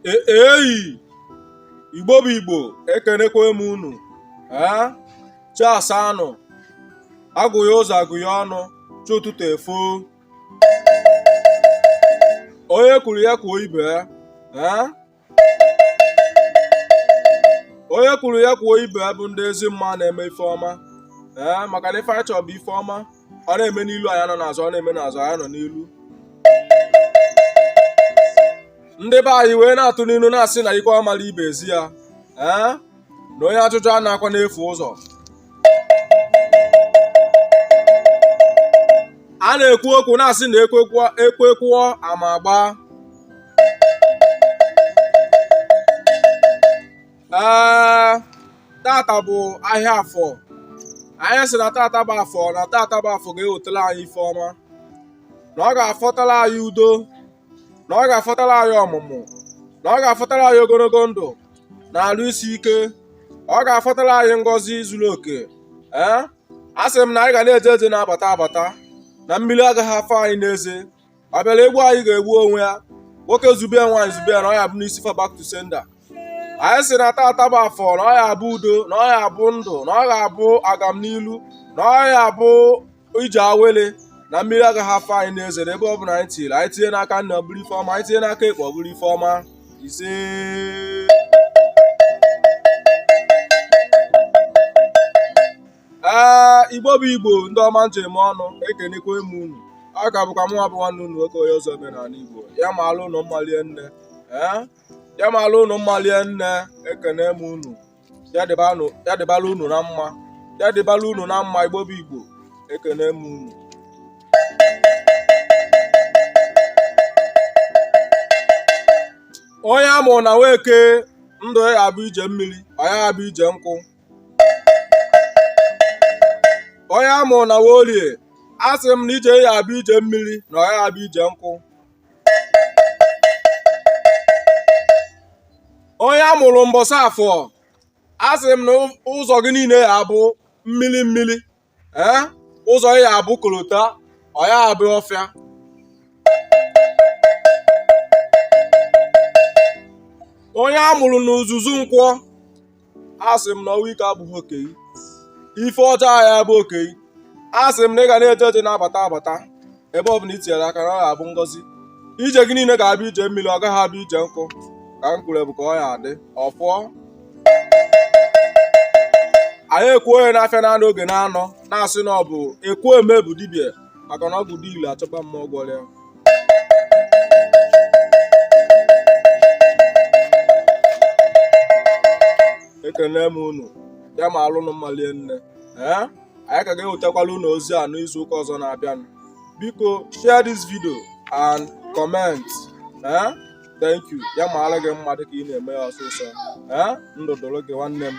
Eyi Igbo bụ Igbo ekenekwe m unu chiasanụ agụghị ụzọ agụghị ọnụ chi ụtụtụ efo onye kwuru ya kwuo ibe ya onye kwuru ya kwuo ibe ya bụ ndị ezi mma na-eme ife ọma maka na ife anyị chọrọ bụ ife ọma ọ na-eme n'ilu anyị nọ n'azụ ọ na-eme n'azụ anyị nọ n'ilu ndị be anyị wee na-atụ n'ilu na-asị na ikwe amala ibe ezi ya na onye ajụjụ a na-akwa n'efu ụzọ a na-ekwu okwu na-asị na ekwekwuo ama agba tata bụ ahịa afọ anyị sị na tata bụ afọ na tata bụ afọ ga-ewetara anyị ife ọma na ọ ga-afọtara anyị udo na ọ ga-afọtara anyị ọmụmụ na ọ ga-afọtara anyị ogologo ndụ na alụ isi ike ọ ga-afọtara anyị ngọzi zuru oke a sị m na anyị ga na-eje eje na-abata abata na mmiri agaghị afọ anyị n'eze ọ bịara egwu anyị ga-egbu onwe ya nwoke zube nwaanyị zube ya na ọ ya bụ n'isi fa back to sender anyị sị na tata bụ afọ na ọ ya abụ udo na ọ ya abụ ndụ na ọ ga-abụ agamnilu na ọ ya abụ ije awele na mmiri agaghị afọ anyị n'eze na ebe ọ bụla anyị tiri anyị tinye n'aka nna ọ bụrụ ife ọma anyị tinye n'aka ekpe ọ bụrụ ife ọma ise Igbo bụ Igbo ndị ọma njem ọnụ ekenekwa m unu ọ ga-abụkwa mụ abụ nwanne unu nwoke onye ọzọ omenala Igbo ya ma alụ ụnụ mmalie nne ya ma alụ ụnụ mmalie nne ekene m unu ya dịbala unu na mma ya dịbala unu na mma Igbo bụ Igbo ekene m unu onye amụrụ na Nweke ndụ ya abụ ije mmiri ọ ya abụ ije nkwụ onye amụrụ na Nworie asị m na ije ya abụ ije mmiri na ọ ya abụ ije nkwụ onye amụrụ mbọsị afọ asị m na ụzọ gị niile ya abụ mmiri mmiri ụzọ ya abụ kolota ọ ya abụ ọfịa onye amụrụ na uzuzu nkwọ asị m na ọnwa ike abụghị okenye ife ọjọọ ya bụ okenye asị m na ị ga na-eje eje na-abata abata ebe ọ bụla i tinyere aka na ọ ga-abụ ngọzi ije gị niile ga-abụ ije mmiri ọ gaghị abụ ije nkụ ka m kwuru bụ ka ọ ya adị ọfụọ anyị ekwuo onye na-afịa na oge na-anọ na-asị na ọ bụ ekwuo eme bụ dibịa maka na ọ bụ dị ilu achọba mmụọ gwọrọ ya ekene m unu ya ma alụnụ mmalie nne anyị ka ga-ewetakwala unu ozi a n'izu ụka ọzọ na-abịanụ biko share this video and comment thank you ya ma ala gị mma dịka ị na-eme ya ọsịsọ ndụ dụrụ gị nwanne m